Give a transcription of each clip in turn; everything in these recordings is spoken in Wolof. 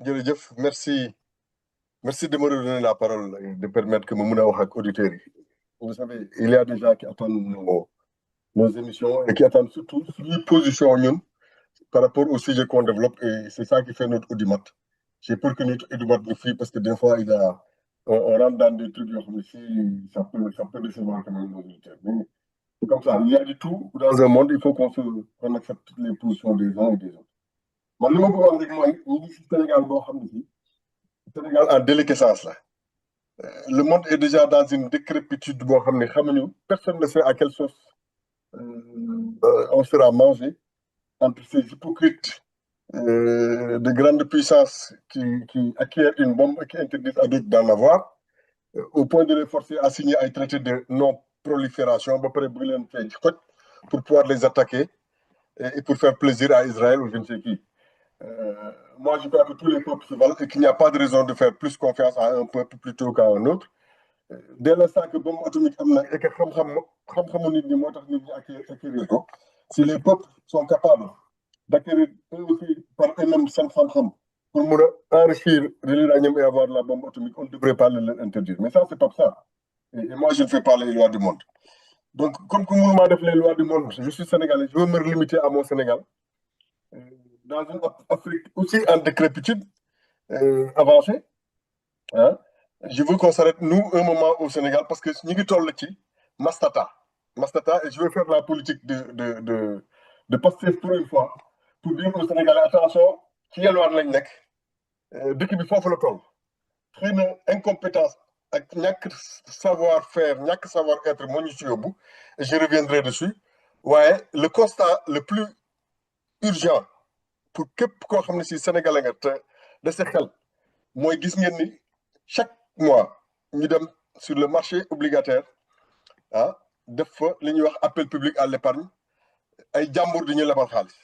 jërëjëf merci de me redonner la parole et de permettre que ma mën a wax ak auditeurs yi. Vous savez, il y a des gens qui attendent nos émissions et qui attendent surtout suñuy position ñun par rapport au sujet qu'on développe et c'est ça qui fait notre audimat. J'ai peur que notre audimat ñu fii parce que des fois on rentre dans des trucs yoo xam ne fii ça peut décevoir quand même nos auditeurs. Mais c'est comme ça, il y a du tout dans un monde, il faut qu'on accepte toutes les positions des uns et des autres. Man li ma bëgg a wax rek mooy ñu ngi si Sénégal boo xam ne fii Sénégal en déliquescence la. Le monde est déjà dans une décrépitude boo xam ne xamuñu personne ne sait à quelle sauce on sera mangé entre ces hypocrites de grande puissance qui acquièrent une bombe et qui interdisent à d'autres d'en avoir, au point de les forcer à signer un traité de non-prolifération ba pare bëgg leen fay xoj pour pouvoir les attaquer et pour faire plaisir à Israël ou je ne sais qui. Moi, je crois que tous les peuples se valent et qu'il n'y a pas de raison de faire plus confiance à un peuple plutôt qu'à un autre. Dès l'instant que bombe atomique am na et que xam-xamu nit ñi moo tax nit ñi acquérir ko, si les peuples sont capables d'acquérir eux aussi par eux-mêmes seen xam-xam pour mun a enrichir de l'uranium et avoir la bombe atomique, on ne devrait pas le leur interdire. Mais ça, c'est pas ça. Et moi, je ne fais pas les lois du monde. Donc, comme que mënuma def les lois du monde, je suis sénégalais, je veux me limiter à mon Sénégal. Dans une Afrique aussi en décrépitude avancée, hein, je veux qu'on s'arrête, nous, un moment au Sénégal, parce que nous sommes Mastata. Mastata, et je veux faire la politique de Pastef pour une fois, pour dire aux Sénégalais, attention, qui est loin de l'Indec, dès qu'il faut le toll. Une incompétence, ñàkk savoir-faire, ñàkk savoir-être, moo ñu ci yóbbu, et je reviendrai dessus. Ouais, le constat le plus urgent pour képp koo xam ne si Sénégalais nga te de sa xel mooy gis ngeen ni chaque mois ñu dem sur le marché obligataire ah def fa li ñuy wax appel public à l'épargne ay jàmbur di ñu lebal xaalis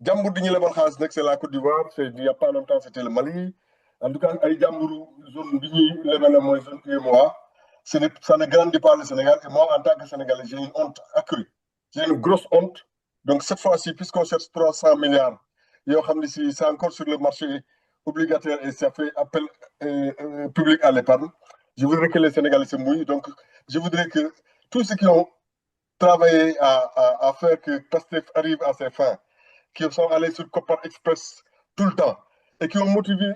jàmbur di ñu lebal xaalis nag c'est la Côte d'Ivoire c'est il y a pas longtemps c'était le Mali en tout cas ay jàmburu zone bi ñuy lebal mooy zone UEMOA ça ne grandit pas le Sénégal et moi en tant que Sénégalais j'ai une honte accrue j'ai une grosse honte. Donc cette fois-ci puisqu'on cherche 300 milliards yoo xam ne si c'est encore sur le marché obligataire et ça fait appel public à l'épargne, je voudrais que les Sénégalais se mouillent. Donc je voudrais que tous ceux qui ont travaillé à faire que Pastef arrive à ses fins, qui sont allés sur Copar Express tout le temps et qui ont motivé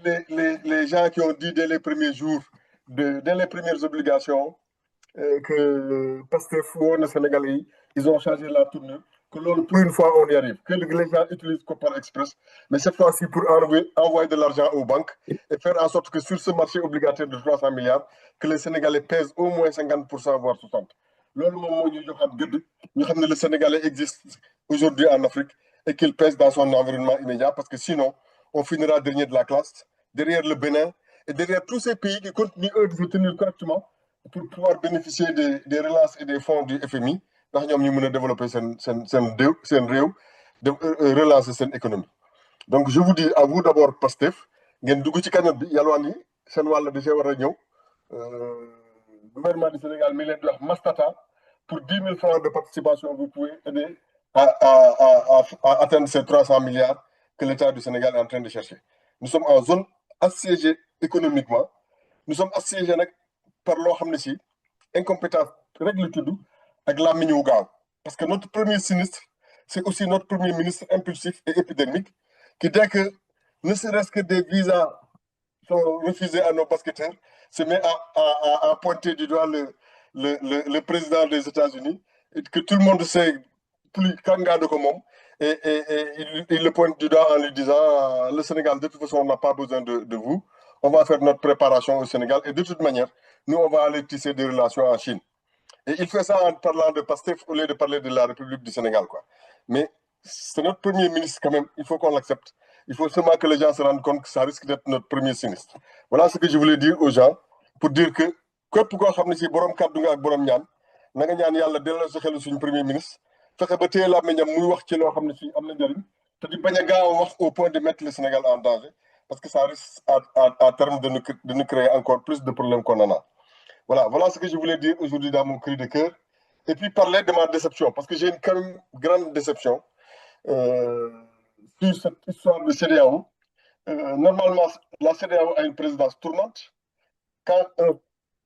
les gens qui ont dit dès les premiers jours, dès les premières obligations, que Pastef woo na Sénégalais yi, ils ont changé la tournure, que loolu pour une fois on y arrive, que les gens utilisent Copar Express, mais cette fois-ci pour envoyer de l'argent aux banques et faire en sorte que sur ce marché obligataire de 300 milliards, que les Sénégalais pèsent au moins 50%, voire 60%. Loolu moom moo ñu joxaat gëdd ñu xam ne le Sénégalais existe aujourd'hui en Afrique et qu'il pèse dans son environnement immédiat, parce que sinon on finira dernier de la classe, derrière le Bénin et derrière tous ces pays qui continuent eux de se tenir correctement pour pouvoir bénéficier des relances et des fonds du FMI ndax ñoom ñu mën a développer seen réew de relancer seen économie. Donc je vous dis à vous d'abord Pastef ngeen dugg ci cagnotte bi yalwaan yi seen wàll da cee war a ñëw. Gouvernement du Sénégal mi leen di wax Mastata pour 10 000 francs de participation vous pouvez aider à atteindre ces 300 milliards que l'État du Sénégal est en train de chercher. Nous sommes en zone assiégée économiquement, nous sommes assiégés nag par loo xam ne si incompétence rek la tudd ak làmmiñ wu gaaw, parce que notre premier sinistre c'est aussi notre premier ministre impulsif et épidémique qui dès que ne serait-ce que des visas sont refusés à nos basketteurs se met à pointer du doigt le président des États-Unis et que tout le monde sait plus kàngaado ko moom et il le pointe du doigt en lui disant le Sénégal de toute façon on n'a pas besoin de vous, on va faire notre préparation au Sénégal et de toute manière nous on va aller tisser des relations en Chine. Et il fait ça en parlant de Pastef au lieu de parler de la République du Sénégal, quoi. Mais c'est notre premier ministre quand même, il faut qu'on l'accepte. Il faut seulement que les gens se rendent compte que ça risque d'être notre premier sinistre. Voilà ce que je voulais dire aux gens pour dire que képp koo xam ne si borom kàddu nga ak borom ñaan na nga ñaan yàlla delloo sa xelu suñu premier ministre fexe ba téye làmmiñam muy wax ci loo xam ne si am na njëriñ te di bañ a gaaw a wax au point de mettre le Sénégal en danger parce que ça risque à terme de nous créer encore plus de problèmes qu'on en a. Voilà ce que je voulais dire aujourd'hui dans mon cri de cœur. Et puis parler de ma déception, parce que j'ai une quand même grande déception sur cette histoire de CEDEAO. normalement, la CEDEAO a une présidence tournante. Quand un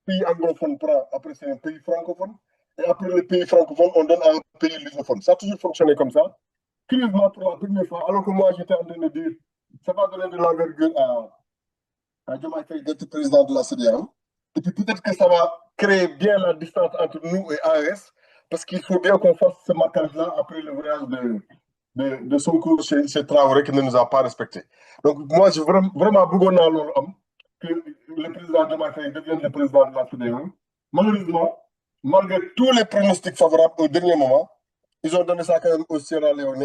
pays anglophone prend, après c'est un pays francophone. Et après le pays francophone, on donne à un pays lusophone. Ça a toujours fonctionné comme ça. Curieusement, pour la première fois, alors que moi j'étais en train de dire, ça va donner de l'envergure à Diomaye Faye d'être président de la CEDEAO. Et puis peut-être que ça va créer bien la distance entre nous et AES, parce qu'il faut bien qu'on fasse ce marquage-là après le voyage de Sonko chez Traoré qui ne nous a pas respectés. Donc moi, j'ai vraiment beaucoup que le président Diomaye Faye devienne le président de la CEDEAO. Malheureusement, malgré tous les pronostics favorables au dernier moment, ils ont donné ça quand même au Sierra Leone.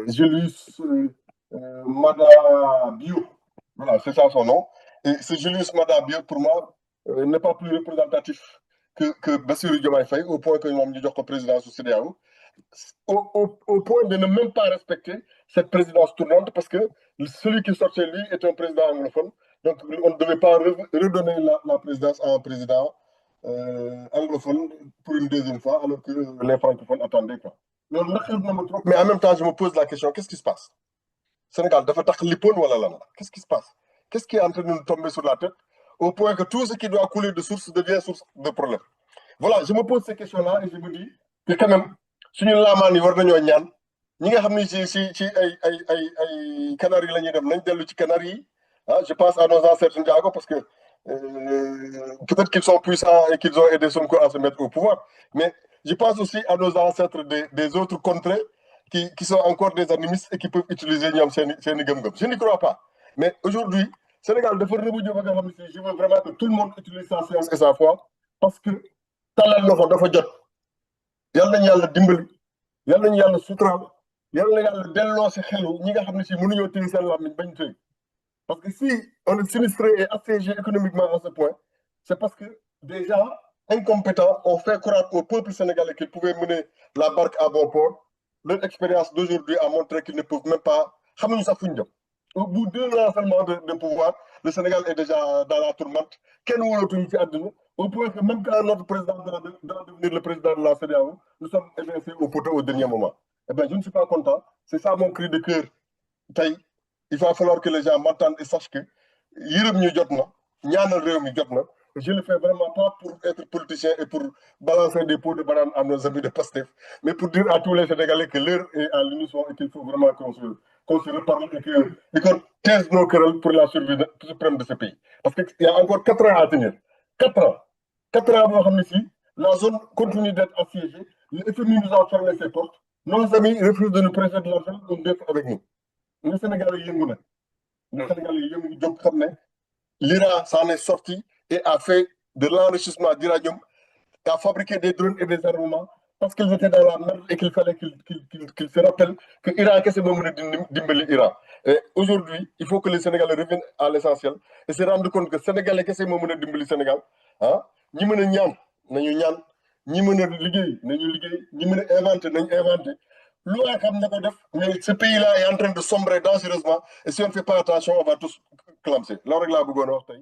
Julius Mada Bio, voilà, c'est ça son nom. Et ce Julius Mada Bio, pour moi, n'est pas plus représentatif que Bassirou Diomaye Faye, au point que nous avons dit que le président du CEDEAO, au point de ne même pas respecter cette présidence tournante, parce que celui qui sortait, lui, est un président anglophone. Donc, on ne devait pas redonner la présidence à un président anglophone pour une deuxième fois, alors que les francophones attendaient. Quoi. Mais en même temps, je me pose la question, qu'est-ce qui se passe? Sénégal, qu'est-ce qui se passe? Qu'est-ce qui est en train de nous tomber sur la tête au point que tout ce qui doit couler de source devient source de problème? Voilà, je me pose ces questions-là et je me dis que quand même, suñu laamaan yi war nañoo ñaan ñi nga xam ne ci ay Canaries la ñuy dem nañ dellu ci Canaries yi je pense à nos ancêtres Ndiago parce que peut-être qu'ils sont puissants et qu'ils ont aidé Sonko à se mettre au pouvoir, mais je pense aussi à nos ancêtres des autres contrées qui sont encore des animistes et qui peuvent utiliser ñoom seen i gëm-gëm. Je n'y crois pas. Mais aujourd'hui, Sénégal dafa rebujo ba nga xam ne si je veux vraiment que tout le monde utilise sa science et sa foi parce que talal loxo dafa jot. Yal nañu yàlla dimbali yal nañu yàlla suturaal yal na yàlla delloo si xelu ñi nga xam ne si mënuñoo téye seen làmmiñ bañ tëy parce que si on est sinistré et assiégé économiquement à ce point c'est parce que des gens incompétents ont fait croire au peuple sénégalais qu'ils pouvaient mener la barque à bon port. Leur expérience d'aujourd'hui a montré qu'ils ne peuvent même pas xamuñu sax fuñ jëm. Au bout d'un an seulement de pouvoir, le Sénégal est déjà dans la tourmente. Quel est ci àdduna au point que même quand notre président doit devenir le président de la CEDEAO, nous sommes évincés au poteau au dernier moment. Eh bien, je ne suis pas content. C'est ça mon cri de cœur. Il va falloir que les gens m'entendent et sachent que yërëm ñu jot na ñaanal réew mi jot na. Je ne le fais vraiment pas pour être politicien et pour balancer des pots de banane à nos amis de Pastef, mais pour dire à tous les Sénégalais que l'heure est à l'unisson et qu'il faut vraiment qu'on se reparle et qu'on taise nos querelles pour la survie suprême de ce pays. Parce qu'il y a encore 4 ans à tenir. 4 ans. 4 ans avant ici, la zone continue d'être assiégée. Le FMI nous a fermé ses portes. Nos amis refusent de nous prêter de l'argent ou d'être avec nous. Le Sénégalais yëngu na. Le Sénégalais yëngu jóg xam ne l'Iran s'en est sorti et a fait de l'enrichissement d'uranium, a fabriqué des drones et des armements parce qu'ils étaient dans la merde et qu'il fallait qu'ils se rappellent que l'Iran, qu'est-ce que c'est l'Iran. Et aujourd'hui, il faut que les Sénégalais reviennent à l'essentiel et se rendent compte que les Sénégalais, qu'est-ce que c'est le Sénégal. Ñi mën a ñaan nañu ñaan ñi mën a liggéey nañu liggéey ñi mën a inventer nañu inventer lu waay xam na ko def mais ce pays-là est en train de sombrer dangereusement et si on ne fait pas attention on va tous clamser loolu rek laa bëggoon a wax tey